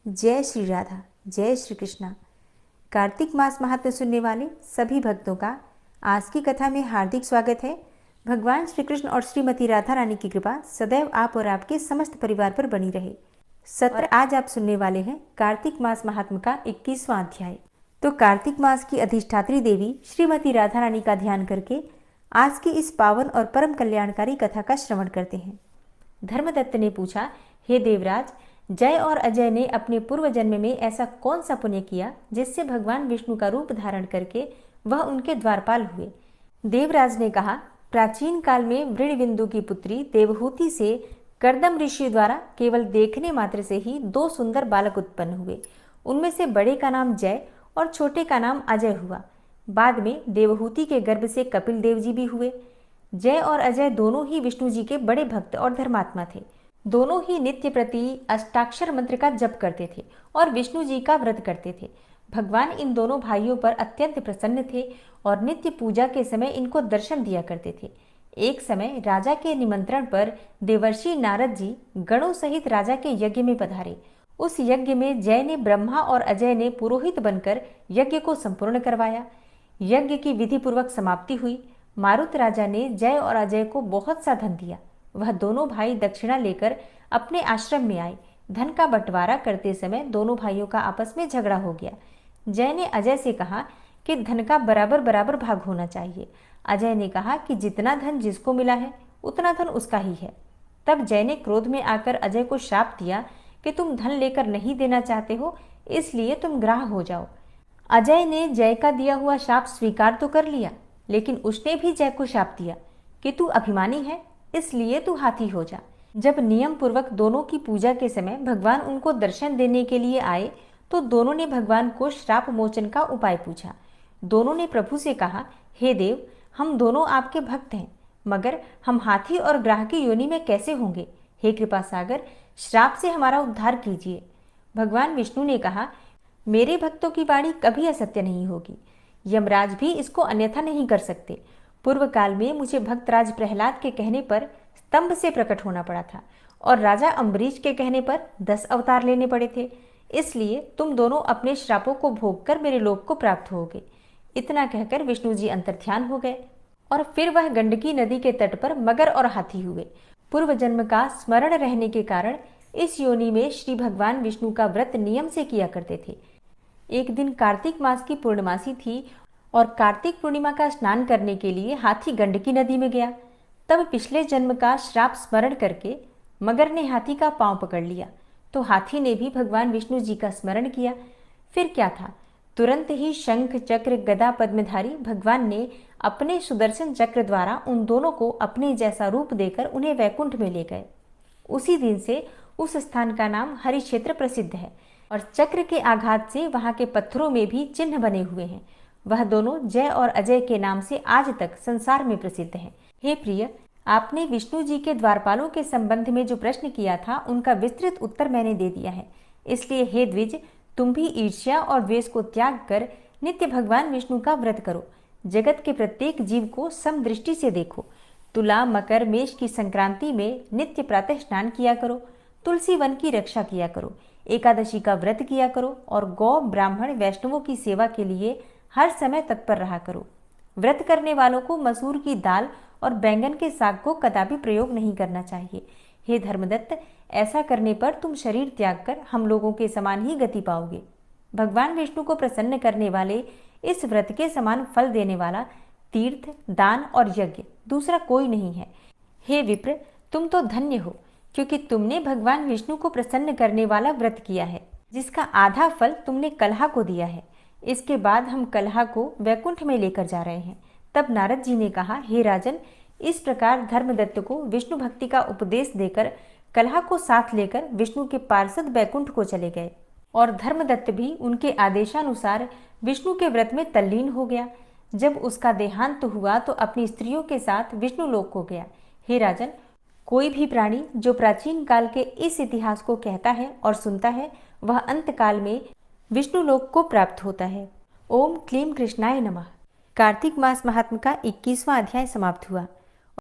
जय श्री राधा, जय श्री कृष्णा। कार्तिक मास महात्म्य सुनने वाले सभी भक्तों का आज की कथा में हार्दिक स्वागत है। भगवान श्री कृष्ण और श्रीमती राधा रानी की कृपा सदैव आप और आपके समस्त परिवार पर बनी रहे। सत्र आज आप सुनने वाले हैं कार्तिक मास महात्म्य का 21वां अध्याय। तो कार्तिक मास की अधिष्ठात्री देवी श्रीमती राधा रानी का ध्यान करके आज की इस पावन और परम कल्याणकारी कथा का श्रवण करते हैं। धर्मदत्त ने पूछा, हे देवराज, जय और अजय ने अपने पूर्व जन्म में ऐसा कौन सा पुण्य किया जिससे भगवान विष्णु का रूप धारण करके वह उनके द्वारपाल हुए। देवराज ने कहा, प्राचीन काल में वृणविंदु की पुत्री देवहूति से कर्दम ऋषि द्वारा केवल देखने मात्र से ही 2 सुंदर बालक उत्पन्न हुए। उनमें से बड़े का नाम जय और छोटे का नाम अजय हुआ। बाद में देवहूति के गर्भ से कपिल देव जी भी हुए। जय और अजय दोनों ही विष्णु जी के बड़े भक्त और धर्मात्मा थे। दोनों ही नित्य प्रति अष्टाक्षर मंत्र का जप करते थे और विष्णु जी का व्रत करते थे। भगवान इन दोनों भाइयों पर अत्यंत प्रसन्न थे और नित्य पूजा के समय इनको दर्शन दिया करते थे। एक समय राजा के निमंत्रण पर देवर्षि नारद जी गणों सहित राजा के यज्ञ में पधारे। उस यज्ञ में जय ने ब्रह्मा और अजय ने पुरोहित बनकर यज्ञ को संपूर्ण करवाया। यज्ञ की विधि पूर्वक समाप्ति हुई। मारुत राजा ने जय और अजय को बहुत सा धन दिया। वह दोनों भाई दक्षिणा लेकर अपने आश्रम में आए। धन का बंटवारा करते समय दोनों भाइयों का आपस में झगड़ा हो गया। जय ने अजय से कहा कि धन का बराबर बराबर भाग होना चाहिए। अजय ने कहा कि जितना धन जिसको मिला है उतना धन उसका ही है। तब जय ने क्रोध में आकर अजय को श्राप दिया कि तुम धन लेकर नहीं देना चाहते हो, इसलिए तुम ग्राह हो जाओ। अजय ने जय का दिया हुआ शाप स्वीकार तो कर लिया, लेकिन उसने भी जय को शाप दिया कि तू अभिमानी है, इसलिए तू हाथी हो जा। जब नियम पूर्वक दोनों की पूजा के समय भगवान उनको दर्शन देने के लिए आए तो दोनों ने भगवान को श्राप मोचन का उपाय पूछा। दोनों ने प्रभु से कहा, हे देव, हम दोनों आपके भक्त हैं, मगर हम हाथी और ग्राह की योनि में कैसे होंगे। हे कृपा सागर, श्राप से हमारा उद्धार कीजिए। भगवान विष्णु ने कहा, मेरे भक्तों की वाणी कभी असत्य नहीं होगी। यमराज भी इसको अन्यथा नहीं कर सकते। पूर्व काल में मुझे भक्तराज प्रहलाद के कहने पर स्तंभ से प्रकट होना पड़ा था और राजा अम्बरीश के कहने पर 10 अवतार लेने पड़े थे। इसलिए तुम दोनों अपने श्रापों को भोग कर मेरे लोक को प्राप्त होगे। इतना कहकर विष्णु जी अंतर्ध्यान हो गए और फिर वह गंडकी नदी के तट पर मगर और हाथी हुए। पूर्व जन्म का स्मरण रहने के कारण इस योनि में श्री भगवान विष्णु का व्रत नियम से किया करते थे। एक दिन कार्तिक मास की पूर्णमासी थी और कार्तिक पूर्णिमा का स्नान करने के लिए हाथी गंडकी नदी में गया। तब पिछले जन्म का श्राप स्मरण करके मगर ने हाथी का पांव पकड़ लिया, तो हाथी ने भी भगवान विष्णु जी का स्मरण किया। फिर क्या था, तुरंत ही शंख चक्र गदा पद्मधारी भगवान ने अपने सुदर्शन चक्र द्वारा उन दोनों को अपने जैसा रूप देकर उन्हें वैकुंठ में ले गए। उसी दिन से उस स्थान का नाम हरिक्षेत्र प्रसिद्ध है और चक्र के आघात से वहां के पत्थरों में भी चिन्ह बने हुए हैं। वह दोनों जय और अजय के नाम से आज तक संसार में प्रसिद्ध हैं। हे प्रिय, आपने विष्णु जी के द्वारपालों के संबंध में जो प्रश्न किया था उनका विस्तृत उत्तर मैंने दे दिया है। इसलिए हे द्विज, तुम भी ईर्ष्या और द्वेष को त्याग कर नित्य भगवान विष्णु का व्रत करो। जगत के प्रत्येक जीव को समदृष्टि से देखो। तुला मकर मेष की संक्रांति में नित्य प्रातः स्नान किया करो। तुलसी वन की रक्षा किया करो। एकादशी का व्रत किया करो और गौ ब्राह्मण वैष्णवों की सेवा के लिए हर समय तत्पर रहा करो। व्रत करने वालों को मसूर की दाल और बैंगन के साग को कदापि प्रयोग नहीं करना चाहिए। हे धर्मदत्त, ऐसा करने पर तुम शरीर त्याग कर हम लोगों के समान ही गति पाओगे। भगवान विष्णु को प्रसन्न करने वाले इस व्रत के समान फल देने वाला तीर्थ, दान और यज्ञ दूसरा कोई नहीं है। हे विप्र, तुम तो धन्य हो, क्योंकि तुमने भगवान विष्णु को प्रसन्न करने वाला व्रत किया है, जिसका आधा फल तुमने कलहा को दिया है। इसके बाद हम कलहा को वैकुंठ में लेकर जा रहे हैं। तब नारद जी ने कहा, हे राजन, इस प्रकार धर्मदत्त को विष्णु भक्ति का उपदेश देकर कलहा को साथ लेकर विष्णु के पार्षद वैकुंठ को चले गए और धर्मदत्त भी उनके आदेशानुसार विष्णु के व्रत में तल्लीन हो गया। जब उसका देहांत हुआ तो अपनी स्त्रियों के साथ विष्णु लोक को गया। हे राजन, कोई भी प्राणी जो प्राचीन काल के इस इतिहास को कहता है और सुनता है, वह अंत काल में विष्णु लोक को प्राप्त होता है। ओम क्लीम कृष्णाय नमः। कार्तिक मास महात्म्य का 21वां अध्याय समाप्त हुआ।